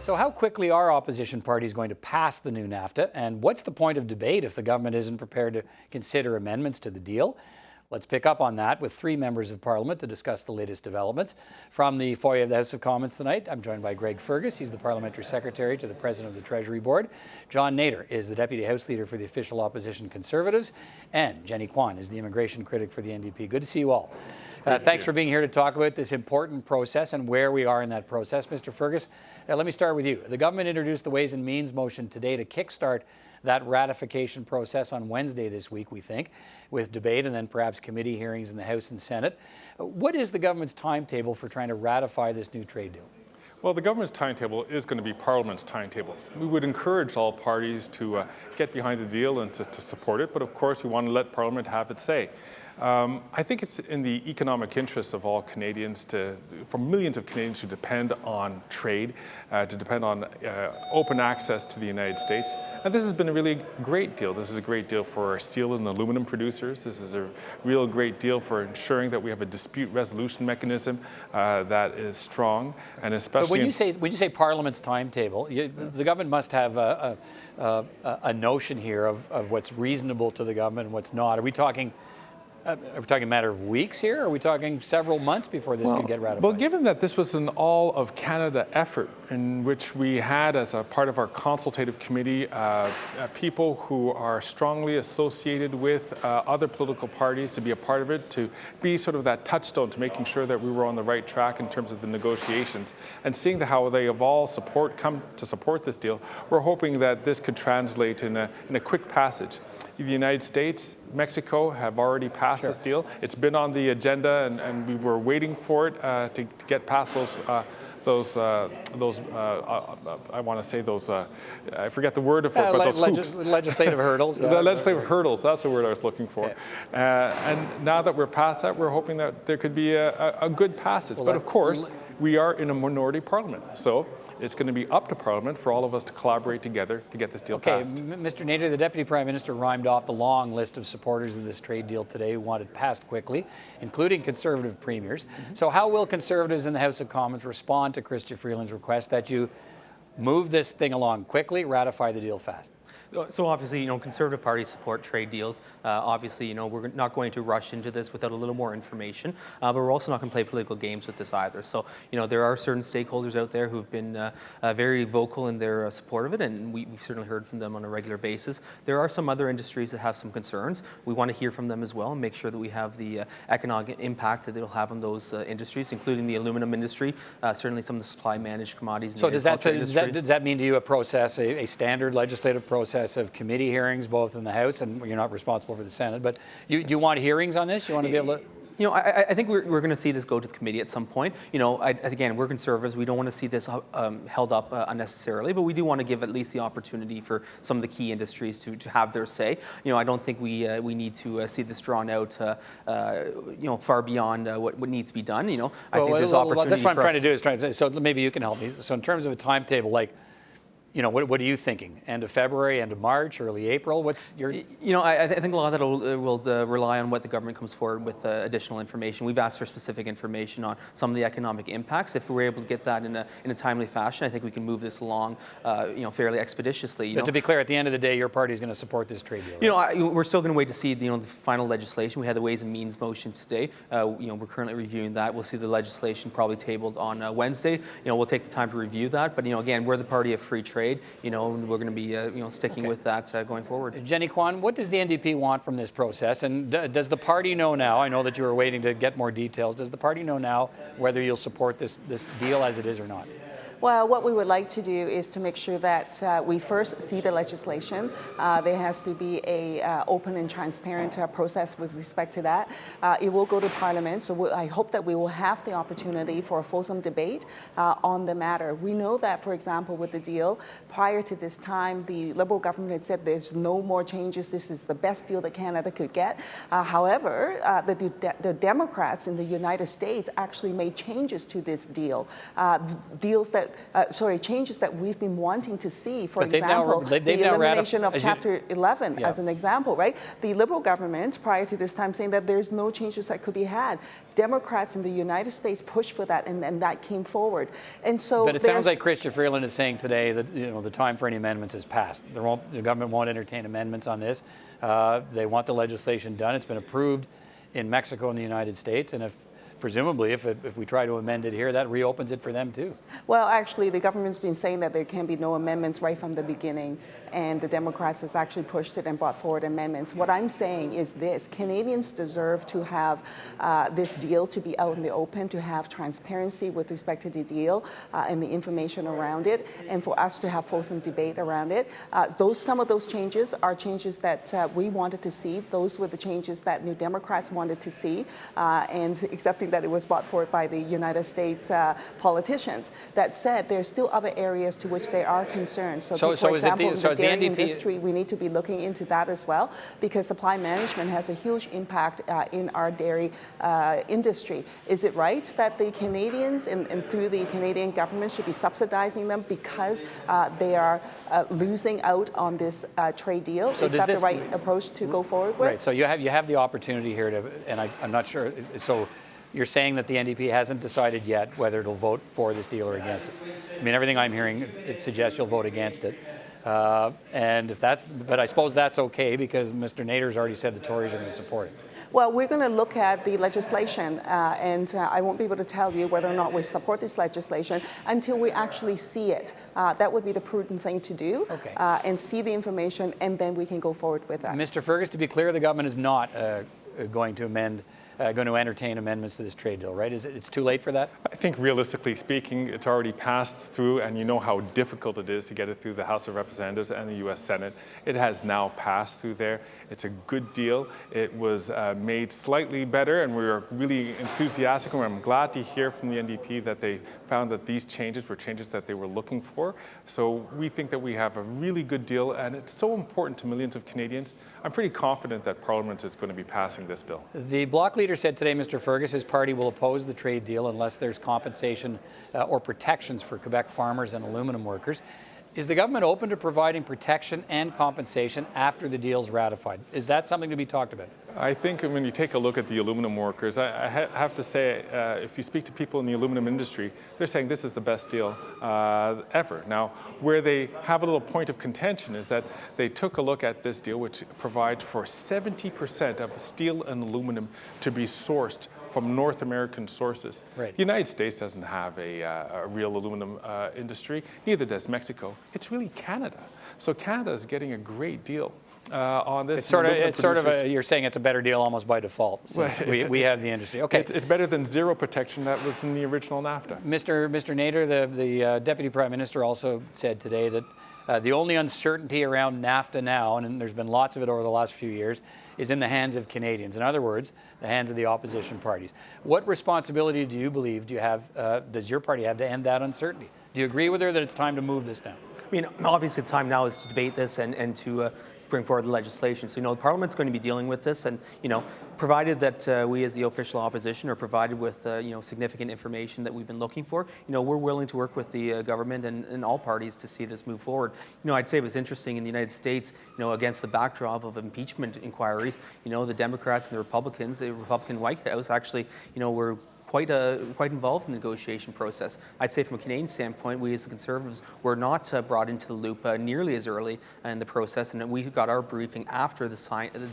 So how quickly are opposition parties going to pass the new NAFTA? And what's the point of debate if the government isn't prepared to consider amendments to the deal? Let's pick up on that with three members of Parliament to discuss the latest developments. From the foyer of the House of Commons tonight, I'm joined by Greg Fergus. He's the Parliamentary Secretary to the President of the Treasury Board. John Nader is the Deputy House Leader for the official opposition Conservatives. And Jenny Kwan is the immigration critic for the NDP. Good to see you all. Thanks for being here to talk about this important process and where we are in that process. Mr. Fergus, let me start with you. The government introduced the Ways and Means motion today to kickstart that ratification process on Wednesday this week, we think, with debate and then perhaps committee hearings in the House and Senate. What is the government's timetable for trying to ratify this new trade deal? Well, the government's timetable is going to be Parliament's timetable. We would encourage all parties to get behind the deal and to support it, but of course we want to let Parliament have its say. I think it's in the economic interest of all Canadians, for millions of Canadians who depend on trade, to depend on open access to the United States. And this has been a really great deal. This is a great deal for our steel and aluminum producers. This is a real great deal for ensuring that we have a dispute resolution mechanism that is strong, and especially. But when you say Parliament's timetable, the government must have a notion here of what's reasonable to the government and what's not. Are we talking a matter of weeks here? Or are we talking several months before this could get ratified? Well, given that this was an all of Canada effort in which we had as a part of our consultative committee people who are strongly associated with other political parties to be a part of it, to be sort of that touchstone to making sure that we were on the right track in terms of the negotiations, and seeing how they have all come to support this deal, we're hoping that this could translate in a quick passage. The United States, Mexico have already passed this deal. It's been on the agenda, and we were waiting for it to get past those I want to say those, I forget the word for it, but those hoops. Legislative hurdles. The legislative hurdles, that's the word I was looking for. Yeah. And now that we're past that, we're hoping that there could be a good passage. Well, but of course, we are in a minority parliament. So it's going to be up to Parliament for all of us to collaborate together to get this deal passed. Mr. Nader, the Deputy Prime Minister rhymed off the long list of supporters of this trade deal today who want it passed quickly, including Conservative premiers. So how will Conservatives in the House of Commons respond to Chrystia Freeland's request that you move this thing along quickly, ratify the deal fast? So obviously, Conservative parties support trade deals. Obviously, we're not going to rush into this without a little more information, but we're also not going to play political games with this either. So, there are certain stakeholders out there who've been very vocal in their support of it, and we've certainly heard from them on a regular basis. There are some other industries that have some concerns. We want to hear from them as well and make sure that we have the economic impact that it'll have on those industries, including the aluminum industry, certainly some of the supply managed commodities. So does that mean to you a standard legislative process of committee hearings, both in the House, and you're not responsible for the Senate, but do you want hearings on this? You want to be able to? I think we're going to see this go to the committee at some point. Again, we're Conservatives. We don't want to see this held up unnecessarily, but we do want to give at least the opportunity for some of the key industries to have their say. I don't think we need to see this drawn out, far beyond what needs to be done. I think there's opportunity. That's what I'm trying to do. So maybe you can help me. So in terms of a timetable, what are you thinking? End of February, end of March, early April? What's your? I think a lot of that will rely on what the government comes forward with additional information. We've asked for specific information on some of the economic impacts. If we're able to get that in a timely fashion, I think we can move this along, fairly expeditiously. But to be clear, at the end of the day, your party is going to support this trade deal. Right? We're still going to wait to see the final legislation. We had the Ways and Means motion today. We're currently reviewing that. We'll see the legislation probably tabled on Wednesday. We'll take the time to review that. But again, we're the party of free trade. And we're going to be, sticking with that going forward. Jenny Kwan, what does the NDP want from this process? And does the party know now? I know that you were waiting to get more details. Does the party know now whether you'll support this deal as it is or not? Well, what we would like to do is to make sure that we first see the legislation. There has to be a open and transparent process with respect to that. It will go to Parliament, so I hope that we will have the opportunity for a fulsome debate on the matter. We know that, for example, with the deal, prior to this time, the Liberal government had said there's no more changes. This is the best deal that Canada could get. However, the Democrats in the United States actually made changes to this deal, deals that changes that we've been wanting to see. For But they've now- example, they've the now elimination of as you- Chapter 11 Yeah. as an example, right? The Liberal government prior to this time saying that there's no changes that could be had. Democrats in the United States pushed for that, and that came forward. And so, But it sounds like Chrystia Freeland is saying today that the time for any amendments is past. The government won't entertain amendments on this. They want the legislation done. It's been approved in Mexico and the United States, and presumably if we try to amend it here, that reopens it for them too. Well, actually, the government's been saying that there can be no amendments right from the beginning, and the Democrats has actually pushed it and brought forward amendments. What I'm saying is this: Canadians deserve to have this deal to be out in the open, to have transparency with respect to the deal and the information around it, and for us to have fulsome debate around it. Some of those changes are changes that we wanted to see. Those were the changes that New Democrats wanted to see, and accepting that it was brought forward by the United States politicians. That said, there are still other areas to which they are concerned. So for example, the dairy industry, we need to be looking into that as well, because supply management has a huge impact in our dairy industry. Is it right that the Canadians and through the Canadian government should be subsidizing them because they are losing out on this trade deal? So is that the this- right approach to go forward with? Right. So you have the opportunity here to, and I'm not sure. So you're saying that the NDP hasn't decided yet whether it'll vote for this deal or against it. I mean, everything I'm hearing, it suggests you'll vote against it. And if that's, but I suppose that's okay because Mr. Nader's already said the Tories are going to support it. Well, we're going to look at the legislation, and I won't be able to tell you whether or not we support this legislation until we actually see it. That would be the prudent thing to do, Okay. And see the information, and then we can go forward with that. Mr. Fergus, to be clear, the government is not going to entertain amendments to this trade deal, right? It's too late for that? I think realistically speaking, it's already passed through, and you know how difficult it is to get it through the House of Representatives and the U.S. Senate. It has now passed through there. It's a good deal. It was made slightly better, and we are really enthusiastic, and I'm glad to hear from the NDP that they found that these changes were changes that they were looking for. So we think that we have a really good deal, and it's so important to millions of Canadians. I'm pretty confident that Parliament is going to be passing this bill. The Bloc leader said today, Mr. Fergus, his party will oppose the trade deal unless there's compensation or protections for Quebec farmers and aluminum workers. Is the government open to providing protection and compensation after the deal's ratified? Is that something to be talked about? I think when you take a look at the aluminum workers, I have to say, if you speak to people in the aluminum industry, they're saying this is the best deal ever. Now, where they have a little point of contention is that they took a look at this deal, which provides for 70% of steel and aluminum to be sourced from North American sources. Right. The United States doesn't have a real aluminum industry, neither does Mexico. It's really Canada. So Canada is getting a great deal on this. It's sort of you're saying it's a better deal almost by default, since we have the industry. Okay. It's better than zero protection that was in the original NAFTA. Mr. Nader, the Deputy Prime Minister also said today that the only uncertainty around NAFTA now, and there's been lots of it over the last few years, is in the hands of Canadians. In other words, the hands of the opposition parties. What responsibility do you believe does your party have to end that uncertainty? Do you agree with her that it's time to move this now? I mean, obviously the time now is to debate this and to bring forward the legislation. So, the Parliament's going to be dealing with this, and, provided that we as the official opposition are provided with, significant information that we've been looking for, we're willing to work with the government and all parties to see this move forward. I'd say it was interesting in the United States, against the backdrop of impeachment inquiries, the Democrats and the Republicans, the Republican White House actually, were quite involved in the negotiation process. I'd say from a Canadian standpoint, we as the Conservatives were not brought into the loop nearly as early in the process, and we got our briefing after the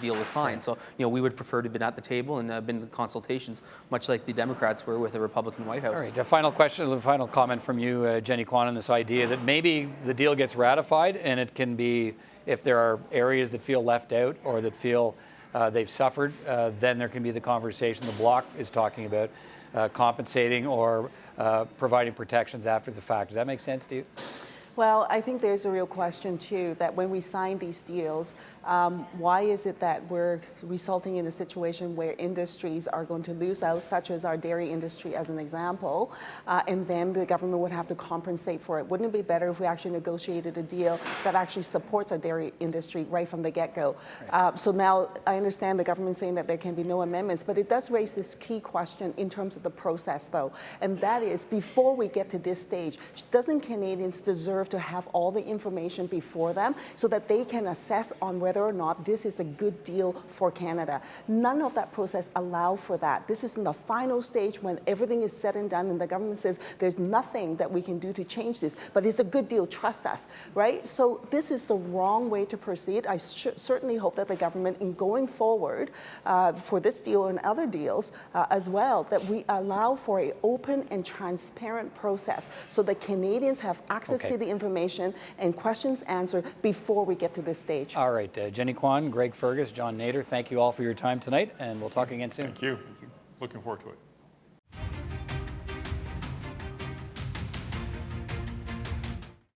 deal was signed. So, we would prefer to have been at the table and been in the consultations, much like the Democrats were with the Republican White House. All right, the final comment from you, Jenny Kwan, on this idea that maybe the deal gets ratified, and it can be, if there are areas that feel left out or that feel they've suffered, then there can be the conversation the Bloc is talking about, compensating or providing protections after the fact. Does that make sense to you? Well, I think there's a real question too, that when we sign these deals, why is it that we're resulting in a situation where industries are going to lose out, such as our dairy industry as an example, and then the government would have to compensate for it? Wouldn't it be better if we actually negotiated a deal that actually supports our dairy industry right from the get-go? Right. So now I understand the government saying that there can be no amendments, but it does raise this key question in terms of the process though, and that is, before we get to this stage, doesn't Canadians deserve to have all the information before them so that they can assess on whether or not this is a good deal for Canada? None of that process allow for that. This is in the final stage when everything is said and done and the government says there's nothing that we can do to change this, but it's a good deal, trust us, right? So this is the wrong way to proceed. I certainly hope that the government, in going forward for this deal and other deals as well, that we allow for an open and transparent process so that Canadians have access to the information and questions answered before we get to this stage. All right, Jenny Kwan, Greg Fergus, John Nader, thank you all for your time tonight, and we'll talk again soon. Thank you. Looking forward to it.